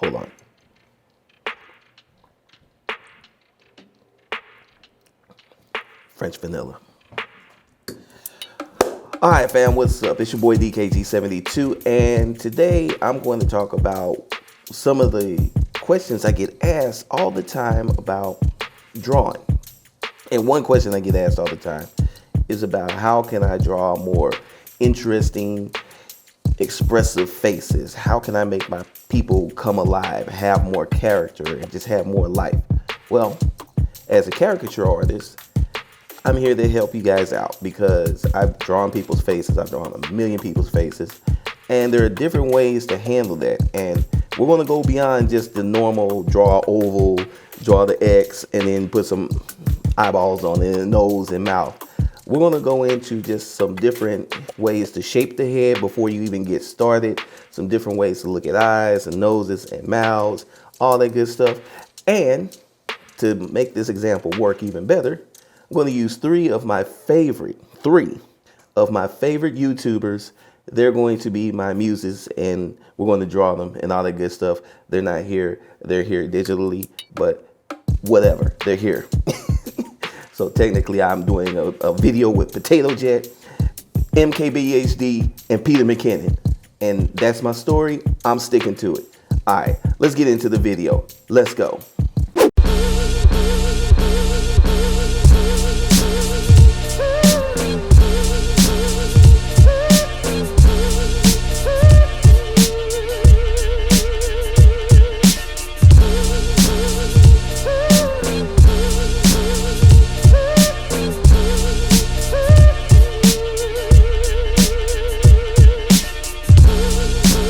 Hold on. French vanilla. All right, fam, what's up? It's your boy DKG72, and today I'm going to talk about some of the questions I get asked all the time about drawing. And one question I get asked all the time is about how can I draw more interesting, expressive faces? How can I make my people come alive, have more character, and just have more life? Well, as a caricature artist, I'm here to help you guys out because I've drawn people's faces. I've drawn a million people's faces, and there are different ways to handle that. And we're going to go beyond just the normal draw oval, draw the X, and then put some eyeballs on it, and nose and mouth. We're going to go into just some different ways to shape the head before you even get started. Some different ways to look at eyes and noses and mouths, all that good stuff. And to make this example work even better, I'm going to use three of my favorite YouTubers. They're going to be my muses, and we're going to draw them and all that good stuff. They're not here. They're here digitally, but whatever. They're here. So technically, I'm doing a video with Potato Jet, Mkbhd, and Peter McKinnon. And that's my story. I'm sticking to it. All right, let's get into the video. Let's go.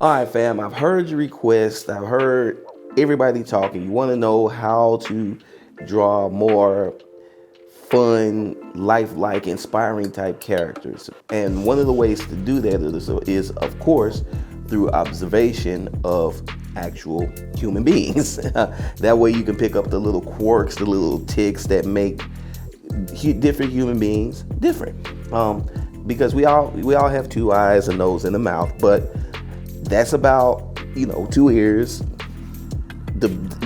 All right, fam, I've heard your request. I've heard everybody talking. You want to know how to draw more fun, lifelike, inspiring type characters. And one of the ways to do that is of course, through observation of actual human beings. That way you can pick up the little quirks, the little tics that make different human beings different. Because we all have two eyes, a nose, and a mouth, but that's about, two ears.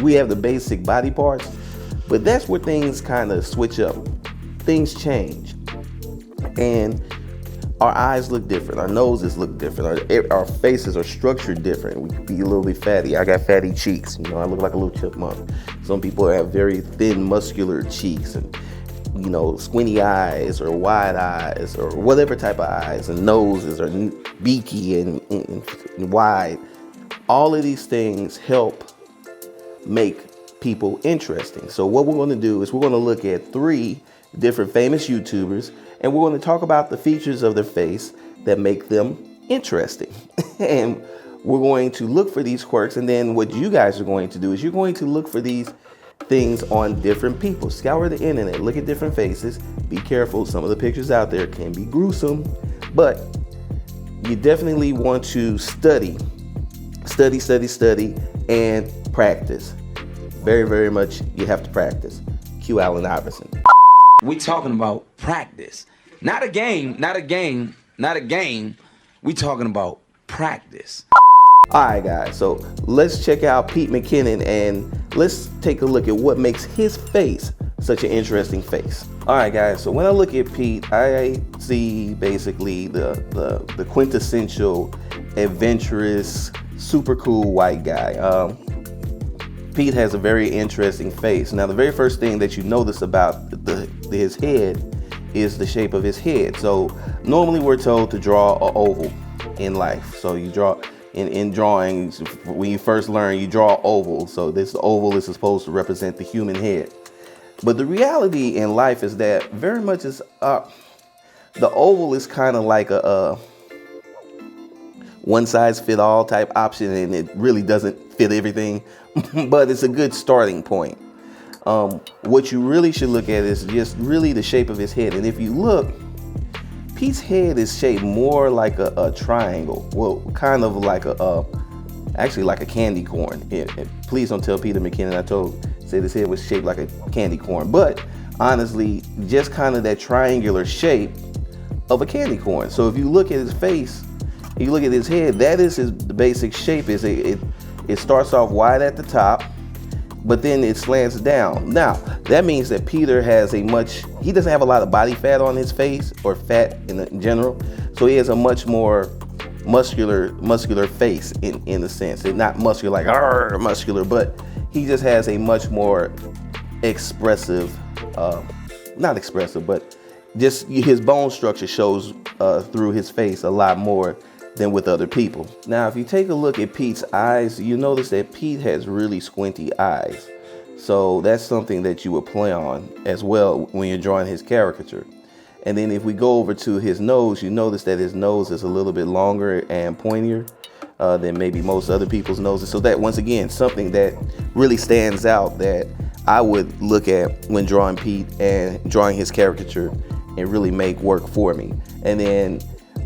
We have the basic body parts, but that's where things kind of switch up. Things change, and our eyes look different. Our noses look different. Our faces are structured different. We can be a little bit fatty. I got fatty cheeks. I look like a little chipmunk. Some people have very thin, muscular cheeks, and squinty eyes or wide eyes or whatever type of eyes, and noses are beaky and wide. All of these things help make people interesting. So what we're going to do is we're going to look at three different famous YouTubers, and we're going to talk about the features of their face that make them interesting. And we're going to look for these quirks, and then what you guys are going to do is you're going to look for these things on different people. Scour the internet, look at different faces. Be careful, some of the pictures out there can be gruesome, but you definitely want to study, and practice. Very, very much you have to practice. Q Allen Iverson. We talking about practice. Not a game. We talking about practice. All right, guys, so let's check out Pete McKinnon and let's take a look at what makes his face such an interesting face. All right, guys, so when I look at Pete, I see basically the quintessential adventurous, super cool white guy. Pete has a very interesting face. Now, the very first thing that you notice about his head is the shape of his head. So normally we're told to draw an oval in life. So you draw in drawings, when you first learn, you draw oval. So this oval is supposed to represent the human head. But the reality in life is that very much is the oval is kind of like a one size fit all type option, and it really doesn't fit everything, but it's a good starting point. What you really should look at is just really the shape of his head. And if you look, Pete's head is shaped more like a triangle. Well, kind of like actually like a candy corn. And please don't tell Peter McKinnon I said his head was shaped like a candy corn. But honestly, just kind of that triangular shape of a candy corn. So if you look at his face, you look at his head, that is his basic shape. Is It starts off wide at the top, but then it slants down. Now, that means that Peter he doesn't have a lot of body fat on his face, or fat in general. So he has a much more muscular face in a sense. It's not muscular like muscular, but he just has a much more expressive, not expressive, but just his bone structure shows through his face a lot more than with other people. Now, if you take a look at Pete's eyes, you notice that Pete has really squinty eyes. So that's something that you would play on as well when you're drawing his caricature. And then if we go over to his nose, you notice that his nose is a little bit longer and pointier than maybe most other people's noses. So that, once again, something that really stands out that I would look at when drawing Pete and drawing his caricature and really make work for me. And then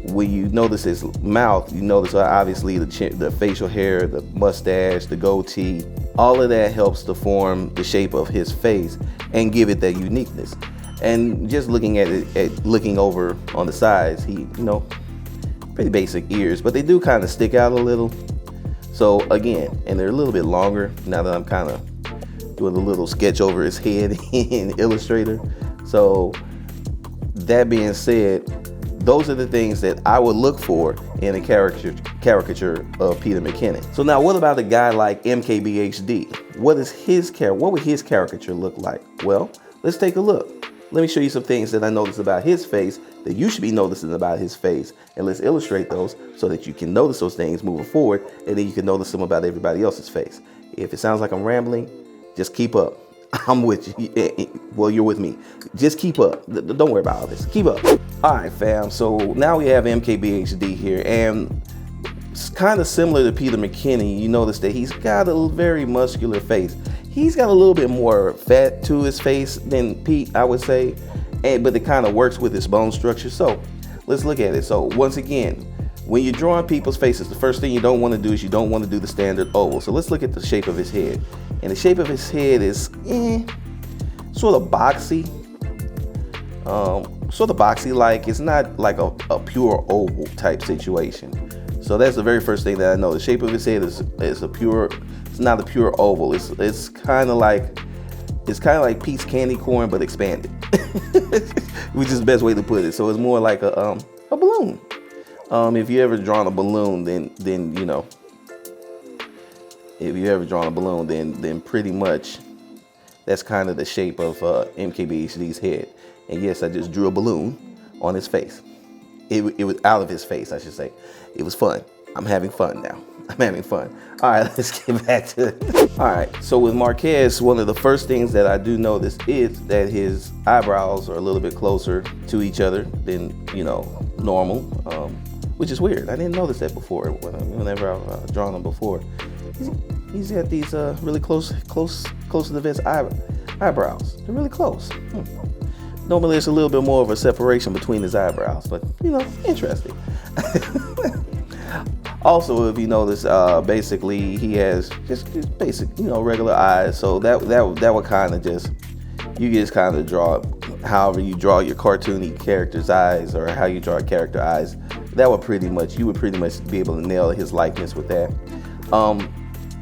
when you notice his mouth, you notice obviously the facial hair, the mustache, the goatee, all of that helps to form the shape of his face and give it that uniqueness. And just looking at it, looking over on the sides, he, pretty basic ears, but they do kind of stick out a little. So again, and they're a little bit longer now that I'm kind of doing a little sketch over his head in Illustrator. So that being said, those are the things that I would look for in a caricature of Peter McKinnon. So now, what about a guy like Mkbhd? What would his caricature look like? Well, let's take a look. Let me show you some things that I noticed about his face that you should be noticing about his face, and let's illustrate those so that you can notice those things moving forward, and then you can notice them about everybody else's face. If it sounds like I'm rambling, just keep up. I'm with you. Well, you're with me. Just keep up. Don't worry about all this. Keep up. All right, fam. So now we have Mkbhd here, and it's kind of similar to Peter McKinnon. You notice that he's got a very muscular face. He's got a little bit more fat to his face than Pete, I would say, but it kind of works with his bone structure. So let's look at it. So once again, when you're drawing people's faces, the first thing you don't want to do is you don't want to do the standard oval. So let's look at the shape of his head. And the shape of his head is sort of boxy. Sort of boxy, like it's not like a pure oval type situation. So that's the very first thing that I know. The shape of his head is it's not a pure oval. It's kind of like Pete's candy corn but expanded, which is the best way to put it. So it's more like a balloon. If you ever drawn a balloon, then you know. If you ever drawn a balloon, then pretty much that's kind of the shape of Mkbhd's head. And yes, I just drew a balloon on his face. It was out of his face, I should say. It was fun. I'm having fun now. I'm having fun. All right, let's get back to it. All right, so with Marquez, one of the first things that I do notice is that his eyebrows are a little bit closer to each other than, normal, which is weird. I didn't notice that before whenever I've drawn him before. He's got these really close to the vest eyebrows. They're really close. Normally, it's a little bit more of a separation between his eyebrows, but interesting. Also, if you notice, basically he has just basic, regular eyes. So that would kind of you just kind of draw however you draw your cartoony character's eyes, or how you draw a character eyes. You would pretty much be able to nail his likeness with that.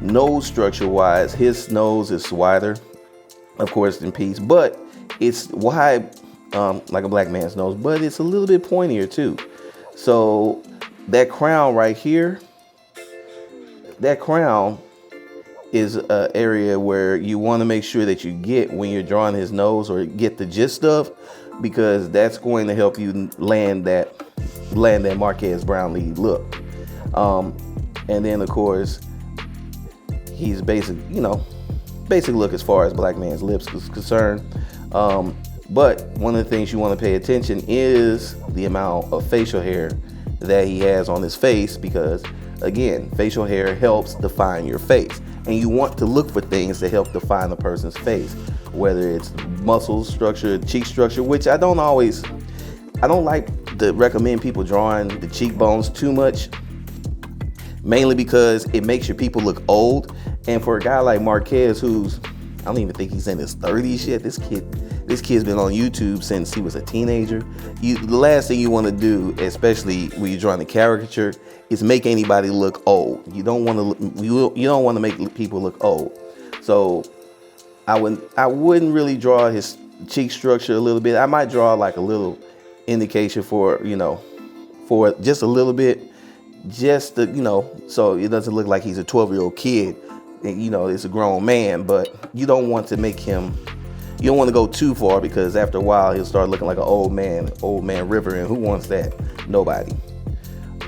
Nose structure wise, his nose is wider, of course, than Pete's, but it's wide, like a black man's nose, but it's a little bit pointier too. So that crown right here, that crown is an area where you want to make sure that you get when you're drawing his nose, or get the gist of, because that's going to help you land that Marquez Brownlee look. And then of course, he's basic look as far as black man's lips is concerned. But one of the things you want to pay attention is the amount of facial hair that he has on his face, because again, facial hair helps define your face, and you want to look for things that help define a person's face, whether it's muscle structure, cheek structure, which I don't like to recommend people drawing the cheekbones too much, mainly because it makes your people look old. And for a guy like Marquez, I don't even think he's in his 30s yet. This kid This kid's been on YouTube since he was a teenager. The last thing you want to do, especially when you're drawing a caricature, is make anybody look old. You don't want to. You don't want to make people look old. So I wouldn't really draw his cheek structure a little bit. I might draw like a little indication for, for just a little bit, just to, so it doesn't look like he's a 12-year-old kid. It's a grown man, but you don't want to make him. You don't want to go too far, because after a while he'll start looking like an old man River, and who wants that? Nobody.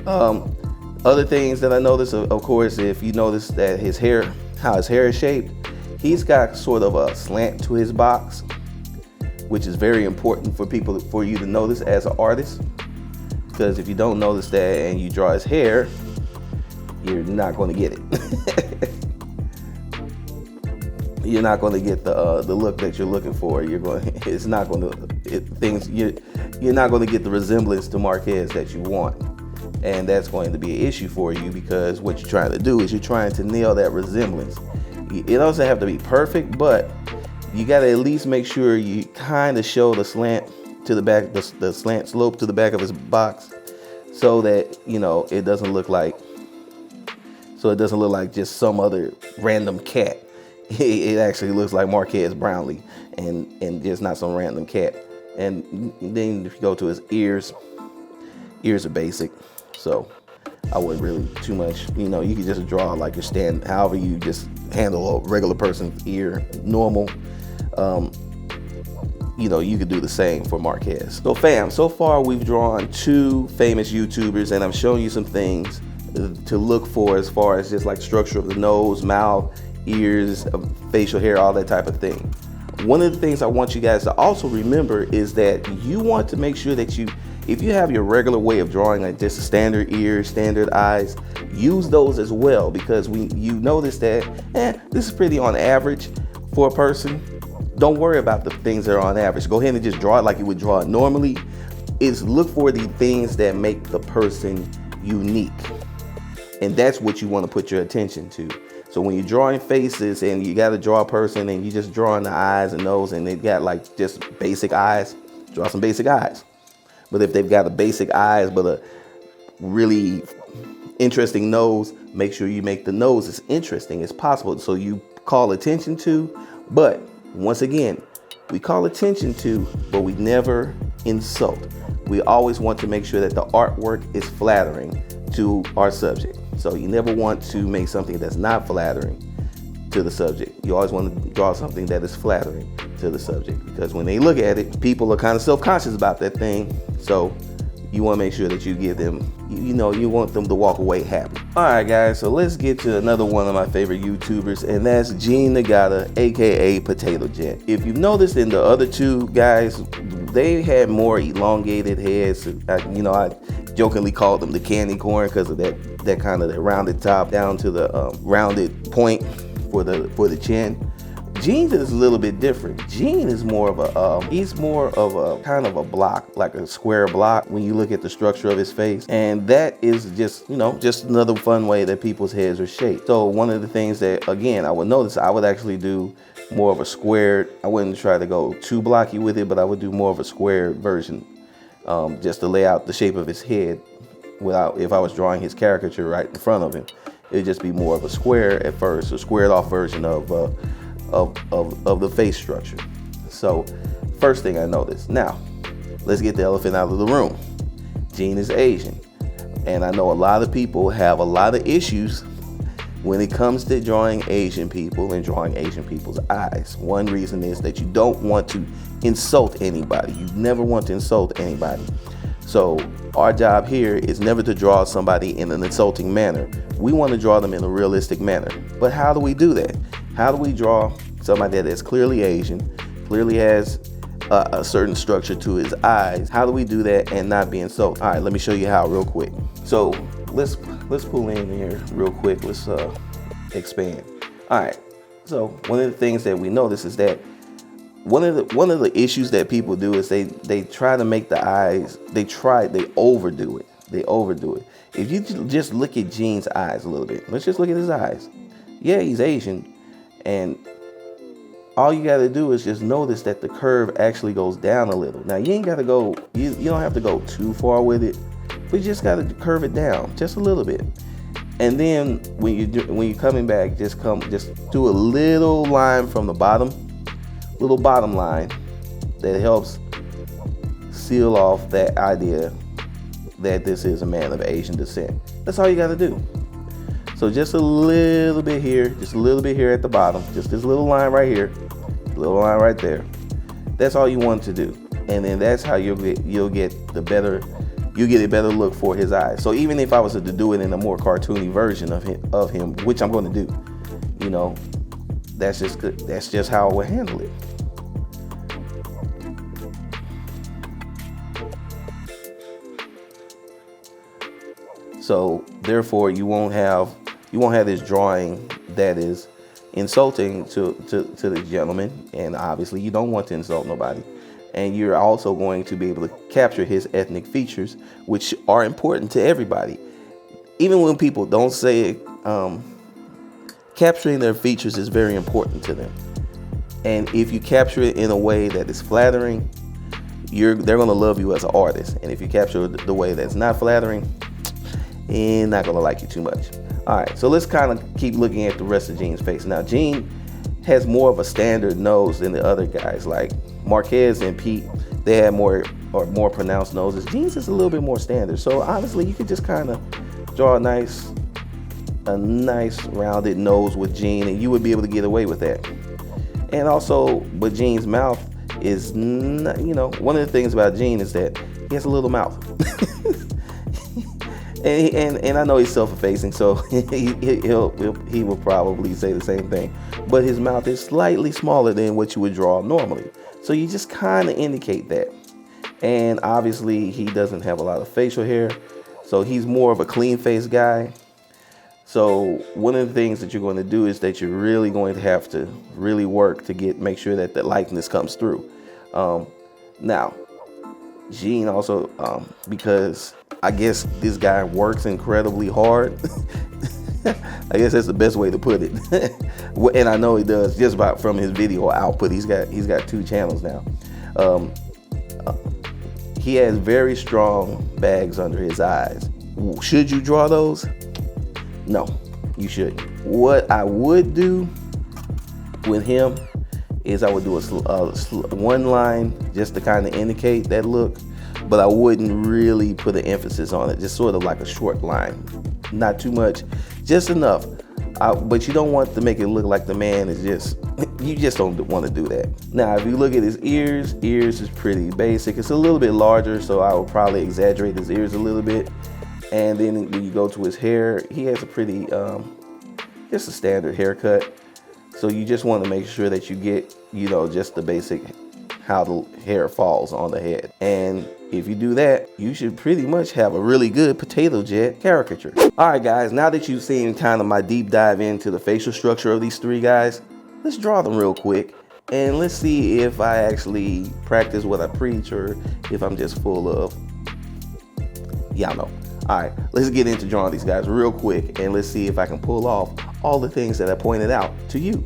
Other things that I noticed, of course, if you notice that how his hair is shaped, he's got sort of a slant to his box, which is very important for you to notice as an artist. Because if you don't notice that and you draw his hair, you're not going to get it. You're not going to get the look that you're looking for. You're not going to get the resemblance to Marquez that you want, and that's going to be an issue for you, because what you're trying to do is you're trying to nail that resemblance. It doesn't have to be perfect, but you got to at least make sure you kind of show the slant to the back, the slant slope to the back of his box, so that it doesn't look like just some other random cat. It actually looks like Marquez Brownlee, and just not some random cat. And then if you go to his ears are basic, so I wouldn't really too much. You could just draw like your however you just handle a regular person's ear, normal. You could do the same for Marquez. So fam, so far we've drawn 2 famous YouTubers, and I'm showing you some things to look for as far as just like structure of the nose, mouth, ears, facial hair, all that type of thing. One of the things I want you guys to also remember is that you want to make sure that if you have your regular way of drawing, like just a standard ears, standard eyes, use those as well, because when you notice that this is pretty on average for a person, don't worry about the things that are on average. Go ahead and just draw it like you would draw it normally. Look for the things that make the person unique, and that's what you want to put your attention to. So when you're drawing faces and you got to draw a person and you just drawing the eyes and nose, and they got like just basic eyes, draw some basic eyes. But if they've got a basic eyes but a really interesting nose, make sure you make the nose as interesting as possible, so you call attention to. But once again, we call attention to, but we never insult. We always want to make sure that the artwork is flattering to our subject. So you never want to make something that's not flattering to the subject. You always want to draw something that is flattering to the subject, because when they look at it, people are kind of self-conscious about that thing. So you want to make sure that you give them, you want them to walk away happy. All right, guys, so let's get to another one of my favorite YouTubers, and that's Gene Nagata, aka Potato Jet. If you've noticed in the other 2 guys, they had more elongated heads. I jokingly called them the candy corn because of that kind of the rounded top down to the rounded point for the chin. Gene's is a little bit different. Gene is more of he's more of a kind of a block, like a square block when you look at the structure of his face. And that is just another fun way that people's heads are shaped. So one of the things that, again, I would notice, I would actually do more of a squared. I wouldn't try to go too blocky with it, but I would do more of a squared version, just to lay out the shape of his head if I was drawing his caricature right in front of him. It'd just be more of a square at first, a squared off version of the face structure. So first thing I noticed. Now let's get the elephant out of the room. Gene is Asian, and I know a lot of people have a lot of issues when it comes to drawing Asian people and drawing Asian people's eyes. One reason is that you don't want to insult anybody. You never want to insult anybody. So our job here is never to draw somebody in an insulting manner. We want to draw them in a realistic manner. But how do we do that? How do we draw somebody that is clearly Asian, clearly has a certain structure to his eyes? How do we do that and not be insulting? All right, let me show you how real quick. So let's pull in here real quick. Let's expand. All right. So one of the things that we notice is that one of the issues that people do is they try to make the eyes, they overdo it. They overdo it. If you just look at Gene's eyes a little bit, let's just look at his eyes. Yeah, he's Asian, and all you got to do is just notice that the curve actually goes down a little. Now you ain't got to go, you don't have to go too far with it, but you just got to curve it down just a little bit. And then when you're coming back, just do a little line from the bottom, little bottom line that helps seal off that idea that this is a man of Asian descent. That's all you got to do. So just a little bit here, just a little bit here at the bottom, just this little line right here, little line right there. That's all you want to do, and then that's how you'll get a better look for his eyes. So even if I was to do it in a more cartoony version of him, which I'm going to do, you know, that's just how I would handle it. So therefore, you won't have this drawing that is insulting to the gentleman, and obviously you don't want to insult nobody. And you're also going to be able to capture his ethnic features, which are important to everybody. Even when people don't say it, capturing their features is very important to them. And if you capture it in a way that is flattering, they're going to love you as an artist. And if you capture it the way that's not flattering, they're not going to like you too much. All right, so let's kind of keep looking at the rest of Gene's face. Now, Gene has more of a standard nose than the other guys. Like Marquez and Pete, they had more pronounced noses. Gene's is a little bit more standard. So honestly, you could just kind of draw a nice rounded nose with Gene, and you would be able to get away with that. And also, with Gene's mouth is, one of the things about Gene is that he has a little mouth. And I know he's self-effacing, so he will probably say the same thing. But his mouth is slightly smaller than what you would draw normally. So you just kind of indicate that. And obviously he doesn't have a lot of facial hair, so he's more of a clean-faced guy. So one of the things that you're going to do is that you're really going to have to really work to make sure that the likeness comes through. Now, Gene also, because I guess this guy works incredibly hard. I guess that's the best way to put it. And I know he does just about from his video output. He's got 2 channels now. He has very strong bags under his eyes. Should you draw those? No, you shouldn't. What I would do with him is I would do one line just to kind of indicate that look, but I wouldn't really put an emphasis on it, just sort of like a short line. Not too much, just enough. But you don't want to make it look like the man is you just don't want to do that. Now, if you look at his ears is pretty basic. It's a little bit larger, so I would probably exaggerate his ears a little bit. And then when you go to his hair, he has a pretty, just a standard haircut. So you just want to make sure that you get, just the basic, how the hair falls on the head. And if you do that, you should pretty much have a really good potato jet caricature. All right, guys, now that you've seen kind of my deep dive into the facial structure of these 3 guys, let's draw them real quick. And let's see if I actually practice what I preach or if I'm just full of, y'all know. All right, let's get into drawing these guys real quick, and let's see if I can pull off all the things that I pointed out to you.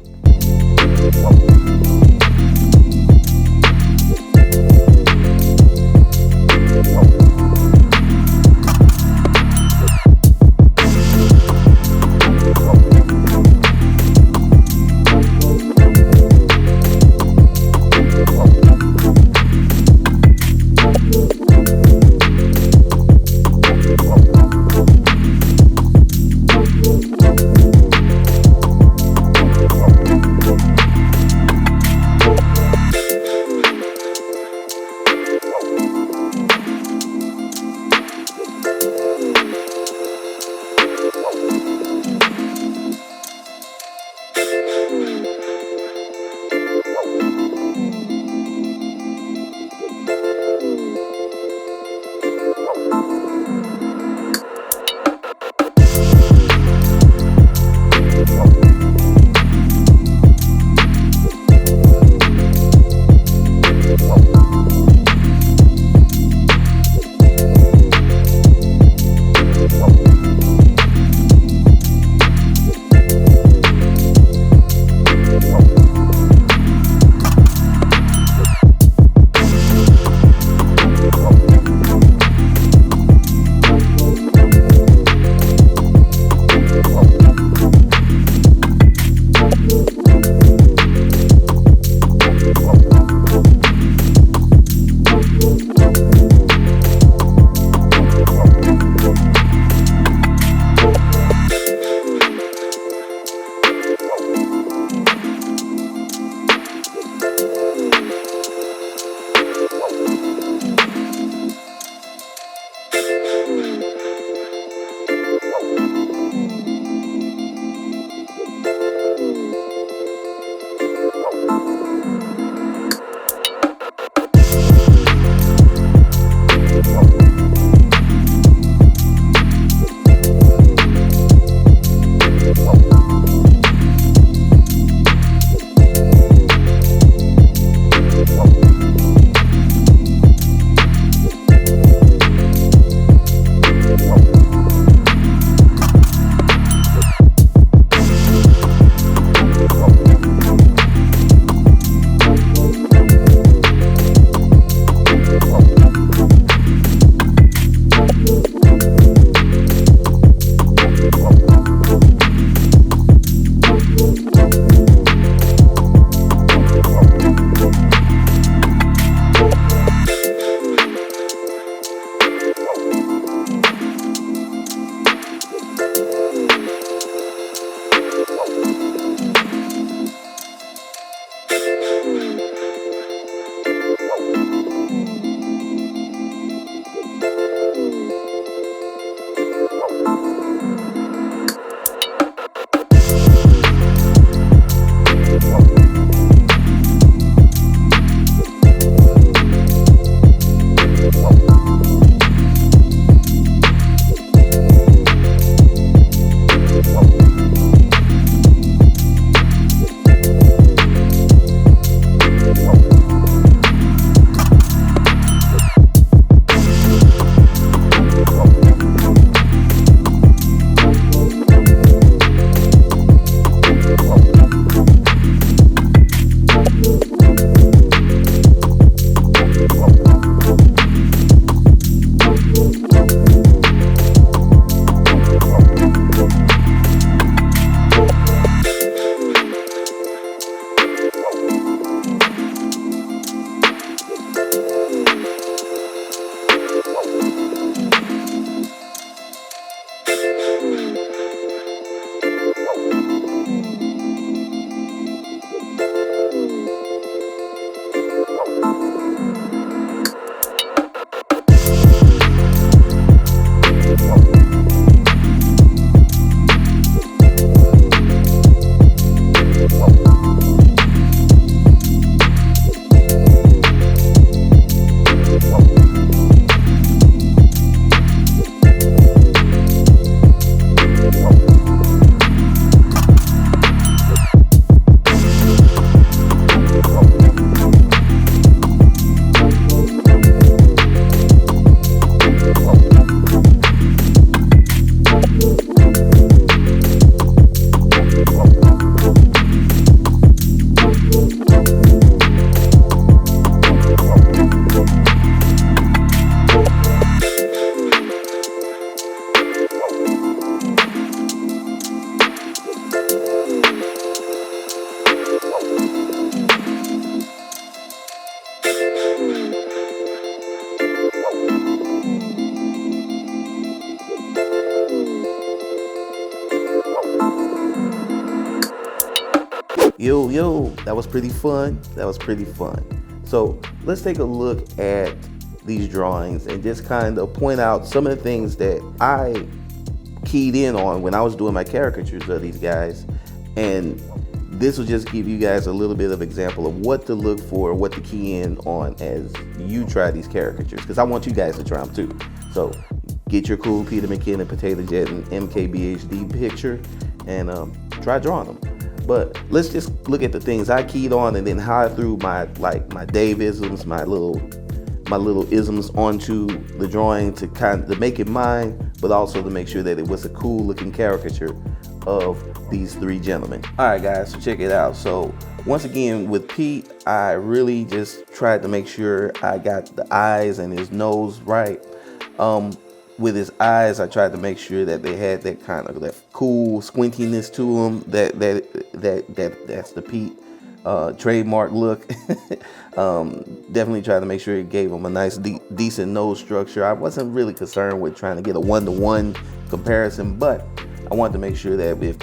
Yo, that was pretty fun. So let's take a look at these drawings and just kind of point out some of the things that I keyed in on when I was doing my caricatures of these guys. And this will just give you guys a little bit of example of what to look for, what to key in on as you try these caricatures, because I want you guys to try them too. So get your cool Peter McKinnon, Potato Jet, and Mkbhd picture and try drawing them. But let's just look at the things I keyed on and then how I threw my Dave-isms, my little isms onto the drawing to make it mine, but also to make sure that it was a cool looking caricature of these three gentlemen. All right, guys, so check it out. So once again, with Pete, I really just tried to make sure I got the eyes and his nose right. With his eyes, I tried to make sure that they had that kind of that cool squintiness to them. That's the Pete trademark look. Definitely tried to make sure it gave him a nice decent nose structure. I wasn't really concerned with trying to get a one-to-one comparison, but I wanted to make sure that if,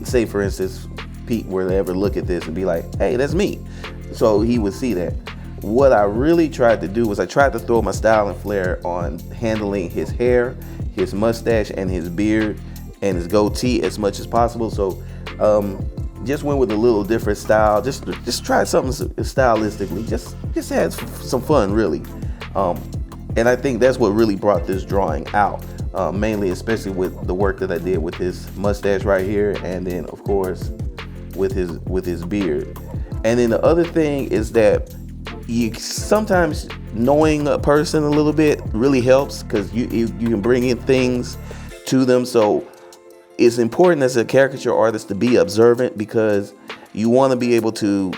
say for instance, Pete were to ever look at this and be like, hey, that's me, so he would see that. What I really tried to do was I tried to throw my style and flair on handling his hair, his mustache, and his beard, and his goatee as much as possible. So just went with a little different style. Just try something stylistically. Just had some fun, really. And I think that's what really brought this drawing out. Mainly, especially with the work that I did with his mustache right here, and then of course with his beard. And then the other thing is that you sometimes knowing a person a little bit really helps, because you can bring in things to them. So it's important as a caricature artist to be observant, because you want to be able to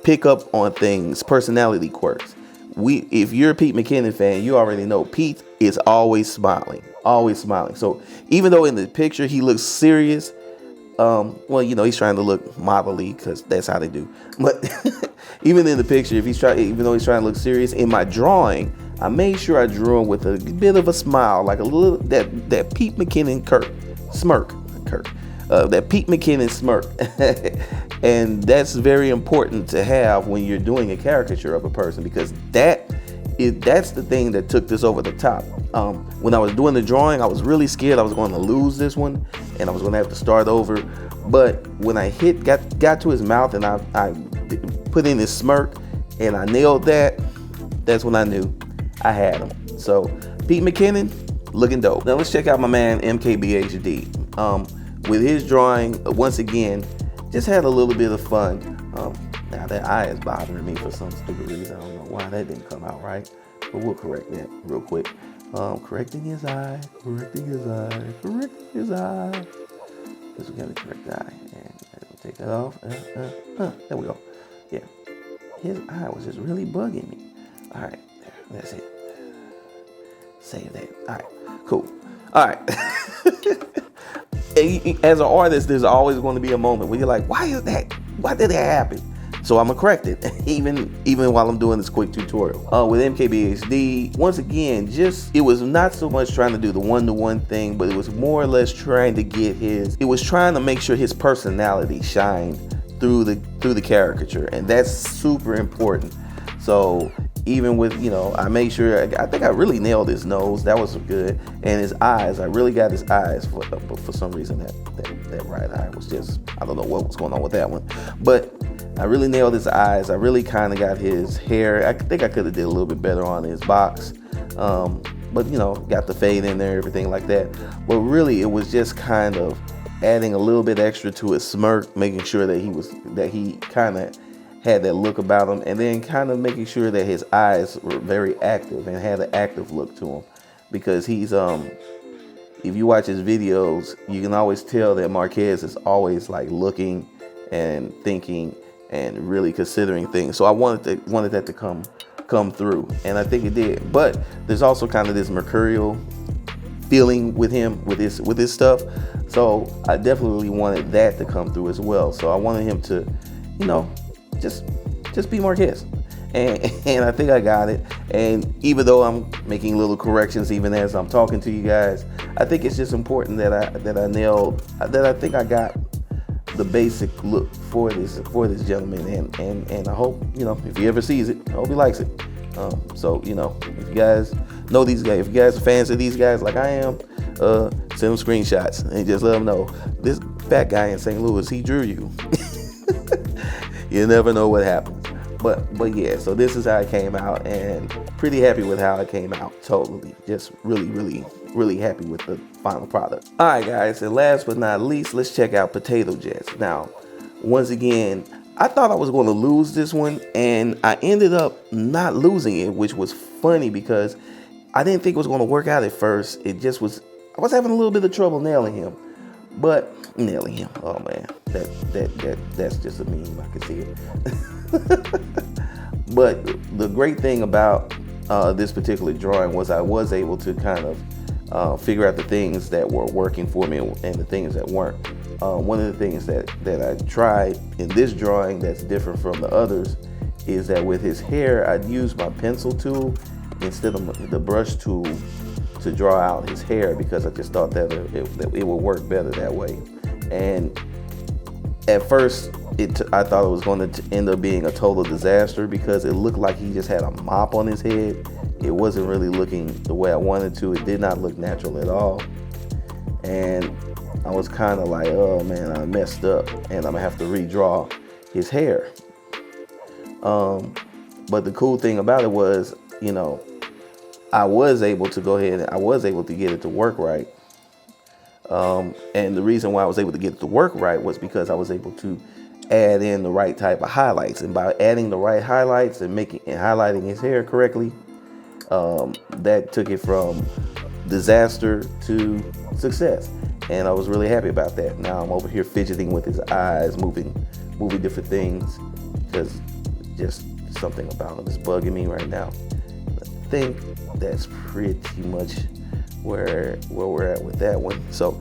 pick up on things, personality quirks. If you're a Pete McKinnon fan, you already know Pete is always smiling. So even though in the picture he looks serious, well, you know, he's trying to look modelly because that's how they do. But even in the picture, even though he's trying to look serious, in my drawing, I made sure I drew him with a bit of a smile, like a little that Pete McKinnon smirk, that Pete McKinnon smirk. And that's very important to have when you're doing a caricature of a person, because that's the thing that took this over the top. When I was doing the drawing, I was really scared I was going to lose this one and I was going to have to start over. But when I got to his mouth and I put in his smirk and I nailed that, that's when I knew I had him. So Pete McKinnon, looking dope. Now let's check out my man Mkbhd. With his drawing, once again, just had a little bit of fun. Now that eye is bothering me for some stupid reason. I don't know why that didn't come out right, but we'll correct that real quick. Correcting his eye. Because we gotta correct the eye. And we'll take that off. There we go. Yeah. His eye was just really bugging me. All right, there, that's it. Save that. All right, cool. All right. As an artist, there's always going to be a moment where you're like, why is that? Why did that happen? So I'm gonna correct it, even while I'm doing this quick tutorial. With Mkbhd, once again, it was not so much trying to do the one-to-one thing, but it was more or less trying to make sure his personality shined through the caricature, and that's super important. So even with, I made sure, I think I really nailed his nose. That was good. And his eyes, I really got his eyes, but for some reason that right eye was just, I don't know what was going on with that one. But I really nailed his eyes. I really kind of got his hair. I think I could have did a little bit better on his box. But got the fade in there, everything like that. But really, it was just kind of adding a little bit extra to his smirk, making sure that he kind of had that look about him, and then kind of making sure that his eyes were very active and had an active look to him, because he's if you watch his videos, you can always tell that Marquez is always like looking and thinking and really considering things. So I wanted that to come through, and I think it did. But there's also kind of this mercurial feeling with him with his stuff, so I definitely wanted that to come through as well. So I wanted him to, just be Marquez, and I think I got it. And even though I'm making little corrections even as I'm talking to you guys, I think it's just important that I think I got the basic look for this gentleman, and I hope, you know, if he ever sees it, I hope he likes it. So, you know, if you guys know these guys, if you guys are fans of these guys like I am, send them screenshots and just let them know this fat guy in St. Louis, he drew you. You never know what happens. But yeah, so this is how it came out, and pretty happy with how it came out. Totally, just really happy with the final product. All right, guys, and last but not least, let's check out Potato Jets. Now, once again, I thought I was going to lose this one, and I ended up not losing it, which was funny because I didn't think it was going to work out at first. It just was. I was having a little bit of trouble nailing him. Oh man, that's just a meme. I can see it. But the great thing about this particular drawing was I was able to kind of figure out the things that were working for me and the things that weren't. One of the things that I tried in this drawing that's different from the others is that with his hair, I'd use my pencil tool instead of the brush tool to draw out his hair, because I just thought that it would work better that way. And at first, I thought it was going to end up being a total disaster because it looked like he just had a mop on his head. It wasn't really looking the way I wanted to. It did not look natural at all. And I was kind of like, oh man, I messed up and I'm gonna have to redraw his hair. But the cool thing about it was, you know, I was able to go ahead and I was able to get it to work right. And the reason why I was able to get it to work right was because I was able to add in the right type of highlights. And by adding the right highlights and highlighting his hair correctly, that took it from disaster to success. And I was really happy about that. Now I'm over here fidgeting with his eyes, moving different things, because just something about him is bugging me right now. I think that's pretty much where we're at with that one. So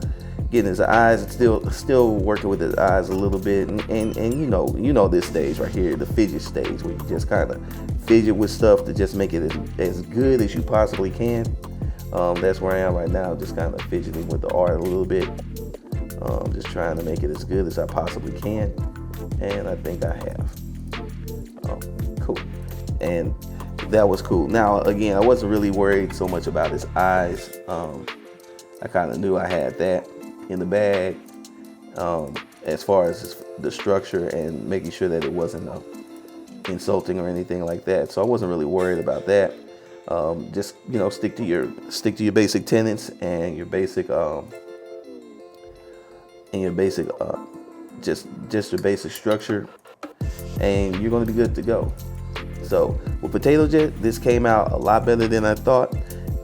getting his eyes, still working with his eyes a little bit, and you know this stage right here, the fidget stage, where you just kind of fidget with stuff to just make it as good as you possibly can. That's where I am right now, just kind of fidgeting with the art a little bit, just trying to make it as good as I possibly can, and I think I have. Cool. And that was cool. Now, again, I wasn't really worried so much about his eyes. I kind of knew I had that in the bag, as far as the structure and making sure that it wasn't insulting or anything like that. So I wasn't really worried about that. Just, you know, stick to your basic tenets and your basic just your basic structure, and you're going to be good to go. So with Potato Jet, this came out a lot better than I thought.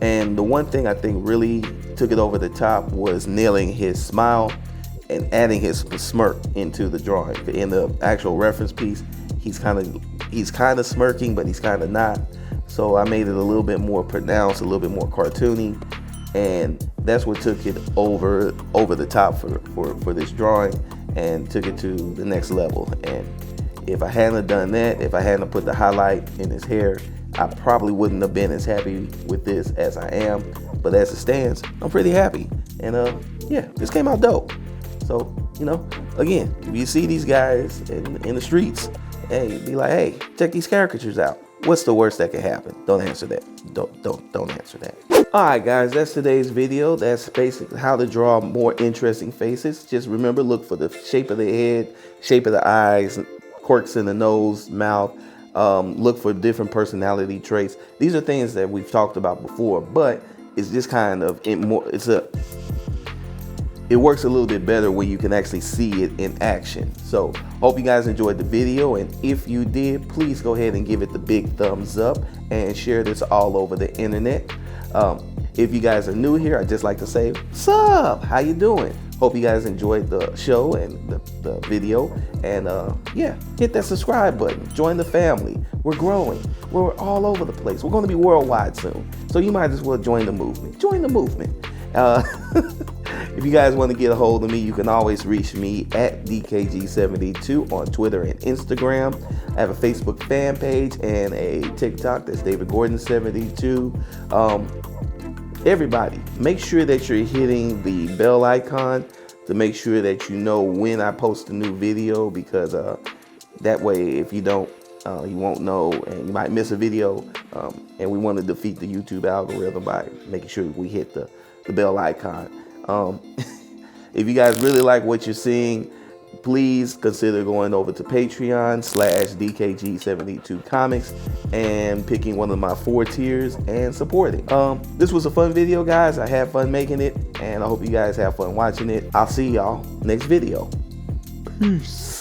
And the one thing I think really took it over the top was nailing his smile and adding his smirk into the drawing. In the actual reference piece, he's kind of smirking, but he's kind of not. So I made it a little bit more pronounced, a little bit more cartoony, and that's what took it over the top for this drawing and took it to the next level. And if I hadn't done that, if I hadn't put the highlight in his hair, I probably wouldn't have been as happy with this as I am. But as it stands, I'm pretty happy. And yeah, this came out dope. So, you know, again, if you see these guys in the streets, hey, be like, hey, check these caricatures out. What's the worst that can happen? Don't answer that. Don't answer that. All right, guys, that's today's video. That's basically how to draw more interesting faces. Just remember, look for the shape of the head, shape of the eyes, quirks in the nose, mouth. Look for different personality traits. These are things that we've talked about before, but it's just kind of it works a little bit better when you can actually see it in action. So hope you guys enjoyed the video, and if you did, please go ahead and give it the big thumbs up and share this all over the internet. If you guys are new here, I'd just like to say, what's up? How you doing? Hope you guys enjoyed the show and the video, and yeah, hit that subscribe button. Join the family. We're growing. We're all over the place. We're going to be worldwide soon, so you might as well join the movement. Join the movement. If you guys want to get a hold of me, you can always reach me at DKG72 on Twitter and Instagram. I have a Facebook fan page and a TikTok. That's David Gordon72. Everybody, make sure that you're hitting the bell icon to make sure that you know when I post a new video, because that way if you don't, you won't know and you might miss a video. And we want to defeat the YouTube algorithm by making sure we hit the bell icon. If you guys really like what you're seeing, please consider going over to Patreon/DKG72Comics and picking one of my 4 tiers and supporting. This was a fun video, guys. I had fun making it, and I hope you guys have fun watching it. I'll see y'all next video. Peace.